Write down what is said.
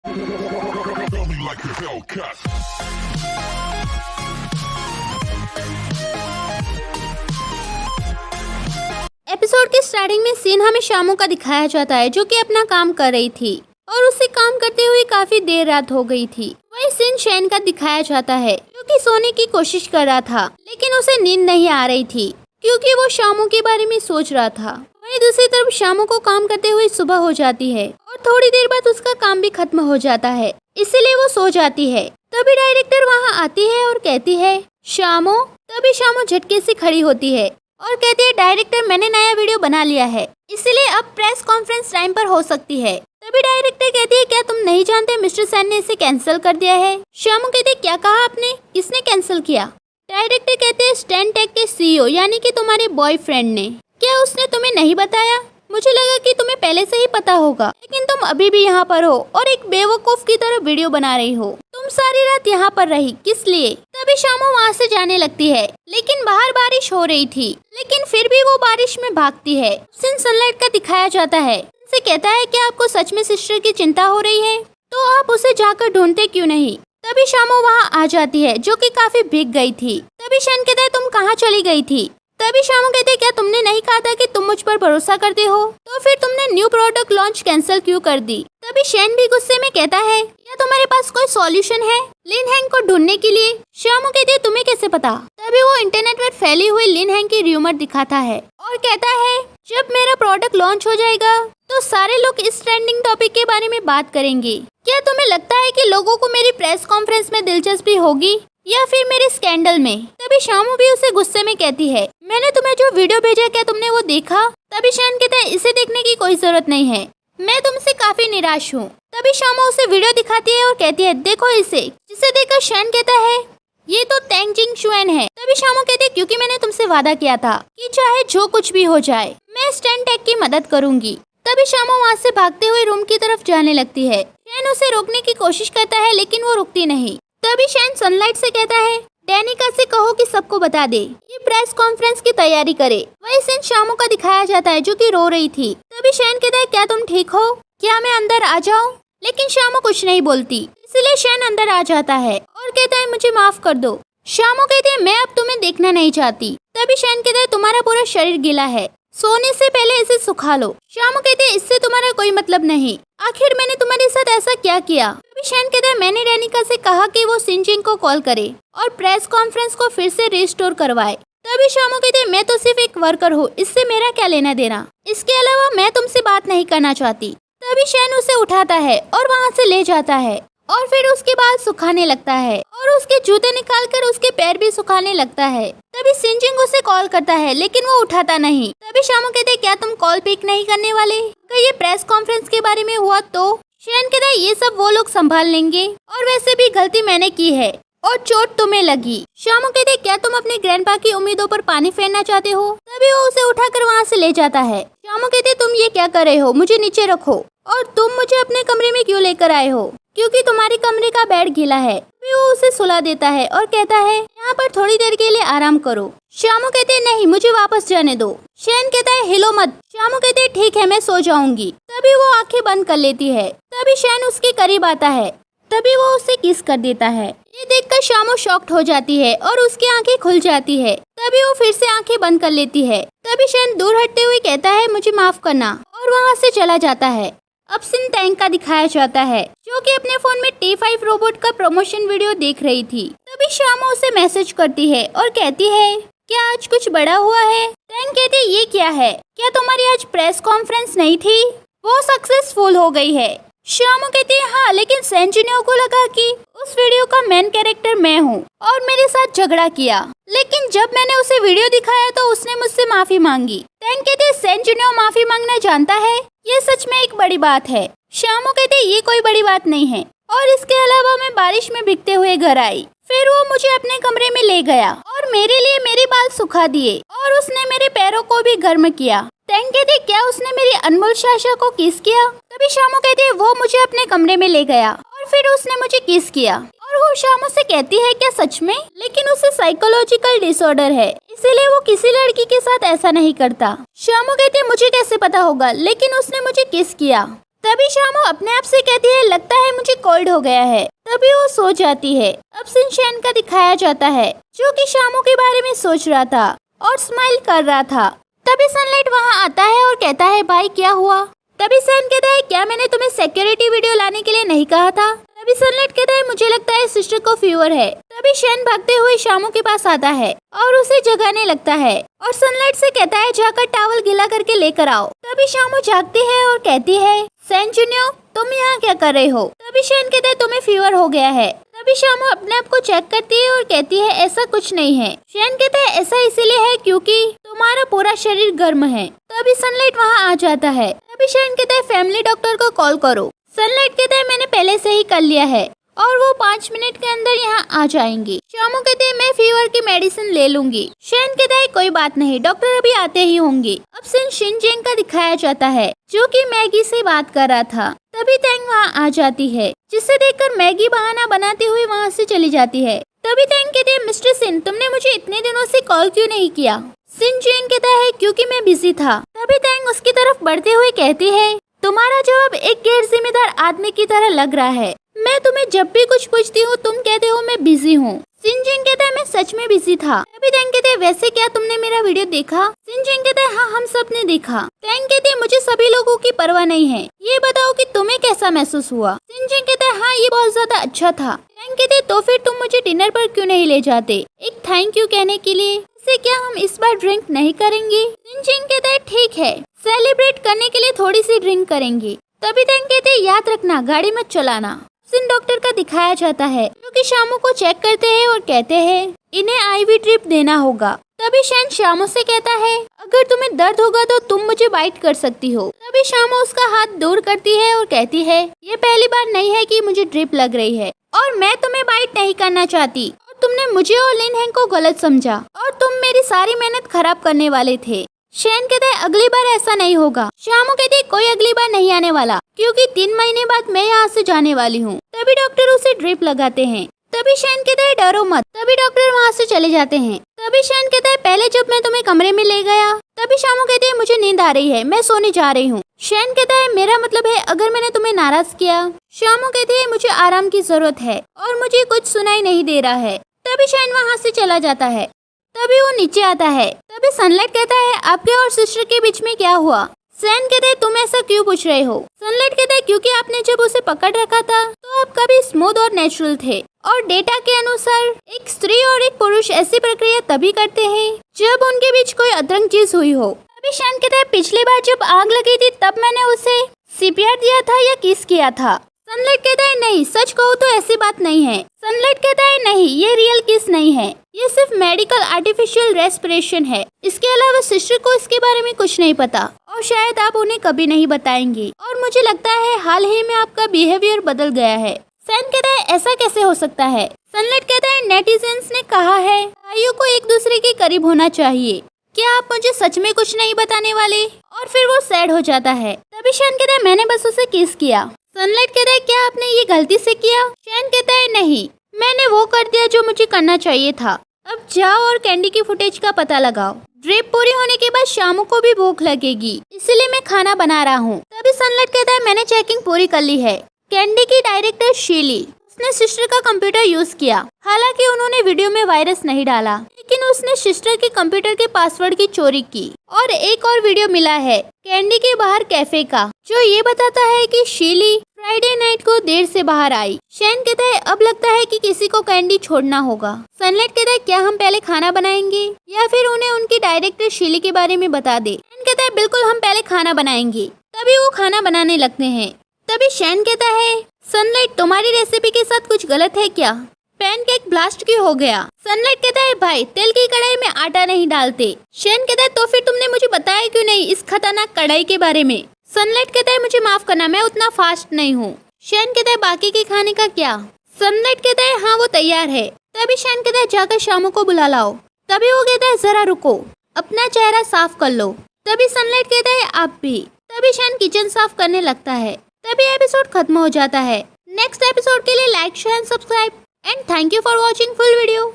Tell me like a Hellcat. Episode के starting में scene हमें शामू का दिखाया जाता है जो कि अपना काम कर रही थी और उसे काम करते हुए काफी देर रात हो गई थी। वही सीन शैन का दिखाया जाता है जो कि सोने की कोशिश कर रहा था लेकिन उसे नींद नहीं आ रही थी क्योंकि वो शामू के बारे में सोच रहा था। वहीं दूसरी तरफ शामू को काम करते हुए सुबह हो जाती है और थोड़ी देर बाद उसका काम भी खत्म हो जाता है, इसीलिए वो सो जाती है। तभी डायरेक्टर वहाँ आती है और कहती है शामू। तभी शामू झटके से खड़ी होती है और कहती है डायरेक्टर मैंने नया वीडियो बना लिया है इसलिए अब प्रेस कॉन्फ्रेंस टाइम पर हो सकती है। तभी डायरेक्टर कहती है क्या तुम नहीं जानते मिस्टर सैन ने इसे कैंसिल कर दिया है। शामू कहती है क्या कहा आपने, किसने कैंसिल किया। डायरेक्टर कहते हैं स्टैन टेक के सीईओ यानी कि तुम्हारे बॉयफ्रेंड ने। क्या उसने तुम्हें नहीं बताया, मुझे लगा कि तुम्हें पहले से ही पता होगा लेकिन तुम अभी भी यहाँ पर हो और एक बेवकूफ की तरह वीडियो बना रही हो। तुम सारी रात यहाँ पर रही किस लिए। तभी शामू वहाँ से जाने लगती है लेकिन बाहर बारिश हो रही थी लेकिन फिर भी वो बारिश में भागती है। सीन सनलाइट का दिखाया जाता है। उनसे कहता है कि आपको सच में सिस्टर की चिंता हो रही है तो आप उसे जाकर ढूंढते क्यों नहीं। तभी शामू वहाँ आ जाती है जो कि काफी भीग गई थी। तभी शैन कहता है तुम कहाँ चली गई थी। तभी शामू कहते हैं क्या तुमने नहीं कहा था कि तुम मुझ पर भरोसा करते हो, तो फिर तुमने न्यू प्रोडक्ट लॉन्च कैंसिल क्यों कर दी। तभी शैन भी गुस्से में कहता है क्या तुम्हारे पास कोई सॉल्यूशन है लिन हैंग को ढूंढने के लिए। शामू कहती है तुम्हें कैसे पता। तभी वो इंटरनेट पर फैली हुई लिन हैंग की र्यूमर दिखाता है और कहता है जब मेरा प्रोडक्ट लॉन्च हो जाएगा तो सारे लोग इस ट्रेंडिंग टॉपिक के बारे में बात करेंगे। क्या तुम्हें लगता है कि लोगों को मेरी प्रेस कॉन्फ्रेंस में दिलचस्पी होगी या फिर मेरे स्कैंडल में। तभी शामू भी उसे गुस्से में कहती है मैंने तुम्हें जो वीडियो भेजा क्या तुमने वो देखा। तभी शैन कहता है इसे देखने की कोई जरूरत नहीं है, मैं तुमसे काफी निराश हूँ। तभी शामू उसे वीडियो दिखाती है और कहती है देखो इसे, जिसे देखकर शैन कहता है ये तो तेंग जिंग शुएन है। तभी शामू कहती है क्योंकि मैंने तुमसे वादा किया था कि चाहे जो कुछ भी हो जाए मैं स्टैन टेक की मदद करूंगी। तभी शामू वहाँ से भागते हुए रूम की तरफ जाने लगती है। शैन उसे रोकने की कोशिश करता है लेकिन वो रुकती नहीं। तभी शैन सनलाइट से कहता है डैनिका से कहो कि सबको बता दे ये प्रेस कॉन्फ्रेंस की तैयारी करे। वही सीन शामू का दिखाया जाता है जो कि रो रही थी। तभी शैन कहता है क्या तुम ठीक हो, क्या मैं अंदर आ जाऊं। लेकिन शामू कुछ नहीं बोलती इसलिए शैन अंदर आ जाता है और कहता है मुझे माफ कर दो। शामू कहते हैं मैं अब तुम्हें देखना नहीं चाहती। तभी शैन कहता है तुम्हारा पूरा शरीर गीला है, सोने से पहले इसे सुखा लो। शामू कहते हैं इससे तुम्हारा कोई मतलब नहीं, आखिर मैंने तुम्हारे साथ ऐसा क्या किया। तभी शैन कहता है मैंने डैनिका से कहा कि वो सिंजिंग को कॉल करे और प्रेस कॉन्फ्रेंस को फिर से रिस्टोर करवाए। तभी शामू कहते हैं मैं तो सिर्फ एक वर्कर हूँ, इससे मेरा क्या लेना देना, इसके अलावा मैं तुमसे बात नहीं करना चाहती। तभी शैन उसे उठाता है और वहाँ से ले जाता है और फिर उसके बाल सुखाने लगता है और उसके जूते निकालकर उसके पैर भी सुखाने लगता है। तभी सिंजिंग उसे कॉल करता है लेकिन वो उठाता नहीं। तभी शामू कहते हैं क्या तुम कॉल पिक नहीं करने वाले, अगर ये प्रेस कॉन्फ्रेंस के बारे में हुआ तो। शैन कहता है ये सब वो लोग संभाल लेंगे और वैसे भी गलती मैंने की है और चोट तुम्हें लगी। शामू कहते हैं क्या तुम अपने ग्रैंडपा की उम्मीदों पर पानी फेरना चाहते हो। तभी वो उसे उठाकर वहाँ से ले जाता है। शामू कहते हैं तुम ये क्या कर रहे हो, मुझे नीचे रखो और तुम मुझे अपने कमरे में क्यों लेकर आए हो क्योंकि तुम्हारे कमरे का बेड गीला है। फिर वो उसे सुला देता है और कहता है यहाँ पर थोड़ी देर के लिए आराम करो। शामू कहते हैं नहीं मुझे वापस जाने दो। शैन कहता है हिलो मत। शामू कहते हैं ठीक है मैं सो जाऊंगी। तभी वो आंखें बंद कर लेती है। तभी शैन उसके करीब आता है। तभी वो उसे किस कर देता है। ये देखकर शामू शॉक्ड हो जाती है और उसकी आंखें खुल जाती है। तभी वो फिर से आंखें बंद कर लेती है। तभी शैन दूर हटते हुए कहता है मुझे माफ करना और वहाँ से चला जाता है। अब सीन टैंक का दिखाया जाता है जो कि अपने फोन में T5 रोबोट का प्रमोशन वीडियो देख रही थी। तभी शामू उसे मैसेज करती है और कहती है क्या आज कुछ बड़ा हुआ है। टैंक कहते हैं ये क्या है, क्या तुम्हारी आज प्रेस कॉन्फ्रेंस नहीं थी, वो सक्सेसफुल हो गई है। शामू कहती है हाँ लेकिन सेंजिनियो को लगा कि उस वीडियो का मेन कैरेक्टर मैं हूँ और मेरे साथ झगड़ा किया, लेकिन जब मैंने उसे वीडियो दिखाया तो उसने मुझसे माफी मांगी। टैंक कहते हैं सेंजिनियो माफी मांगना जानता है, ये सच में एक बड़ी बात है। शामू कहते हैं ये कोई बड़ी बात नहीं है और इसके अलावा मैं बारिश में भीगते हुए घर आई, फिर वो मुझे अपने कमरे में ले गया और मेरे लिए मेरे बाल सुखा दिए और उसने मेरे पैरों को भी गर्म किया। टैंक कहते क्या उसने मेरी अनमोल शाशा को किस किया। तभी शामू कहते वो मुझे अपने कमरे में ले गया और फिर उसने मुझे किस किया और वो शामू से कहती है क्या सच में, लेकिन उसे साइकोलॉजिकल डिसऑर्डर है इसीलिए वो किसी लड़की के साथ ऐसा नहीं करता। शामू कहते मुझे कैसे पता होगा, लेकिन उसने मुझे किस किया। तभी शामू अपने आप से कहती है लगता है मुझे कोल्ड हो गया है। तभी वो सो जाती है। अब सिन शैन का दिखाया जाता है जो कि शामू के बारे में सोच रहा था और स्माइल कर रहा था। तभी सनलाइट वहाँ आता है और कहता है भाई क्या हुआ। तभी सन कहता है क्या मैंने तुम्हें सिक्योरिटी वीडियो लाने के लिए नहीं कहा था। तभी सनलाइट कहता है मुझे लगता है सिस्टर को फीवर है। तभी शैन भागते हुए शामू के पास आता है और उसे जगाने लगता है और सनलाइट से कहता है जाकर टॉवल गीला करके लेकर आओ। तभी शामू जागती है और कहती है सैन जूनियर तुम यहाँ क्या कर रहे हो। तभी शैन कहता है तुम्हें फीवर हो गया है। तभी शामू अपने आप को चेक करती है और कहती है ऐसा कुछ नहीं है। शैन कहता है ऐसा इसीलिए है क्योंकि तुम्हारा पूरा शरीर गर्म है। तभी सनलाइट वहाँ आ जाता है। तभी शैन कहता है फैमिली डॉक्टर को कॉल करो। सनलाइट कहता है मैंने पहले से ही कर लिया है और वो 5 मिनट के अंदर यहाँ आ जाएंगी। शामू कहते हैं मैं फीवर की मेडिसिन ले लूंगी। शैन कहता है कोई बात नहीं डॉक्टर अभी आते ही होंगे। अब सिन शिनजेंग का दिखाया जाता है जो कि मैगी से बात कर रहा था। तभी तैंग वहाँ आ जाती है जिसे देखकर मैगी बहाना बनाती हुई वहाँ से चली जाती है। तभी तैंग कहते हैं मिस्टर सिन तुमने मुझे इतने दिनों से कॉल क्यों नहीं किया। सिन जेंग कहता है क्योंकि मैं बिजी था। तभी तैंग उसकी तरफ बढ़ते हुए कहती है तुम्हारा जवाब एक गैर जिम्मेदार आदमी की तरह लग रहा है। मैं तुम्हें जब भी कुछ पूछती हूँ तुम कहते हो मैं बिजी हूँ। सिनजिंग कहता है मैं सच में बिजी था। तभी तैंग कहते हैं वैसे क्या तुमने मेरा वीडियो देखा। सिनजिंग कहता है हाँ हम सब ने देखा। तैंग कहते हैं मुझे सभी लोगों की परवाह नहीं है ये बताओ कि तुम्हें कैसा महसूस हुआ। सिनजिंग कहता है हाँ ये बहुत ज्यादा अच्छा था। तैंग कहते हैं तो फिर तुम मुझे डिनर पर क्यों नहीं ले जाते एक थैंक यू कहने के लिए। इससे क्या हम इस बार ड्रिंक नहीं करेंगे। सिनजिंग कहता है ठीक है सेलिब्रेट करने के लिए थोड़ी सी ड्रिंक करेंगे। तभी तैंग कहते हैं याद रखना गाड़ी मत चलाना। सिन डॉक्टर का दिखाया जाता है जो कि शामू को चेक करते हैं और कहते हैं इन्हें आईवी ड्रिप देना होगा। तभी शैन शामू से कहता है अगर तुम्हें दर्द होगा तो तुम मुझे बाइट कर सकती हो। तभी शामू उसका हाथ दूर करती है और कहती है ये पहली बार नहीं है कि मुझे ड्रिप लग रही है और मैं तुम्हें बाइट नहीं करना चाहती और तुमने मुझे और लिन हैंग को गलत समझा और तुम मेरी सारी मेहनत खराब करने वाले थे। शैन कहता है अगली बार ऐसा नहीं होगा। शामू कहती है कोई अगली बार नहीं आने वाला क्योंकि 3 महीने बाद मैं यहाँ से जाने वाली हूँ। तभी डॉक्टर उसे ड्रिप लगाते हैं। तभी शैन कहता है डरो मत। तभी डॉक्टर वहाँ से चले जाते हैं। तभी शैन कहता है पहले जब मैं तुम्हें कमरे में ले गया। तभी शामू कहती है मुझे नींद आ रही है मैं सोने जा रही हूँ। शैन कहता है मेरा मतलब है अगर मैंने तुम्हें नाराज किया। शामू कहती है मुझे आराम की जरूरत है और मुझे कुछ सुनाई नहीं दे रहा है। तभी शैन वहाँ से चला जाता है। तभी वो नीचे आता है। तभी सनलाइट कहता है आपके और सिस्टर के बीच में क्या हुआ। सैन कहते हैं तुम ऐसा क्यों पूछ रहे हो। सनलाइट कहता है क्योंकि आपने जब उसे पकड़ रखा था तो आप काफी स्मूथ और नेचुरल थे और डेटा के अनुसार एक स्त्री और एक पुरुष ऐसी प्रक्रिया तभी करते हैं जब उनके बीच कोई अतरंग चीज हुई हो। तभी शैन कहता है पिछली बार जब आग लगी थी तब मैंने उसे सीपीआर दिया था या किस किया था। सनलाइट कहता है नहीं सच कहूँ तो ऐसी बात नहीं है। सनलाइट कहता है नहीं ये रियल किस नहीं है ये सिर्फ मेडिकल आर्टिफिशियल रेस्पिरेशन है। इसके अलावा सिस्टर को इसके बारे में कुछ नहीं पता और शायद आप उन्हें कभी नहीं बताएंगी और मुझे लगता है हाल ही में आपका बिहेवियर बदल गया है। सैन कहता है ऐसा कैसे हो सकता है। सनलाइट कहता है नेटिजन्स ने कहा है भाइयों को एक दूसरे के करीब होना चाहिए क्या आप मुझे सच में कुछ नहीं बताने वाले। और फिर वो सैड हो जाता है। तभी शैन कहता है मैंने बस उसे किस किया। सनलाइट कहता है क्या आपने ये गलती से किया। शैन कहता है नहीं मैंने वो कर दिया जो मुझे करना चाहिए था। अब जाओ और कैंडी की फुटेज का पता लगाओ। ड्रिप पूरी होने के बाद शामू को भी भूख लगेगी इसलिए मैं खाना बना रहा हूँ। तभी सनलाइट कहता है मैंने चेकिंग पूरी कर ली है। कैंडी की डायरेक्टर शीली उसने सिस्टर का कंप्यूटर यूज किया। हालांकि उन्होंने वीडियो में वायरस नहीं डाला लेकिन उसने सिस्टर के कंप्यूटर के पासवर्ड की चोरी की। और एक और वीडियो मिला है कैंडी के बाहर कैफे का जो ये बताता है कि शीली फ्राइडे नाइट को देर से बाहर आई। शैन कहता है अब लगता है कि किसी को कैंडी छोड़ना होगा। सनलाइट कहता है क्या हम पहले खाना बनाएंगे या फिर उन्हें उनकी डायरेक्टर शीली के बारे में बता दे। शैन कहता है बिल्कुल हम पहले खाना बनाएंगे। तभी वो खाना बनाने लगते हैं। तभी शैन कहता है सनलाइट तुम्हारी रेसिपी के साथ कुछ गलत है क्या। पैनकेक ब्लास्ट क्यों हो गया। सनलाइट कहता है भाई तेल की कढ़ाई में आटा नहीं डालते। शैन कहता है तो फिर तुमने मुझे बताया क्यों नहीं इस खतरनाक कढ़ाई के बारे में। सनलाइट कहता है मुझे माफ करना मैं उतना फास्ट नहीं हूँ। शैन कहता है बाकी के खाने का क्या। सनलाइट कहता है हाँ वो तैयार है। तभी शैन कहता है जाकर शामू को बुला लाओ। तभी वो कहता है जरा रुको अपना चेहरा साफ कर लो। तभी सनलाइट कहता है आप भी। तभी शैन किचन साफ करने लगता है। तभी एपिसोड खत्म हो जाता है। नेक्स्ट एपिसोड के लिए like share and subscribe and thank you for watching full video.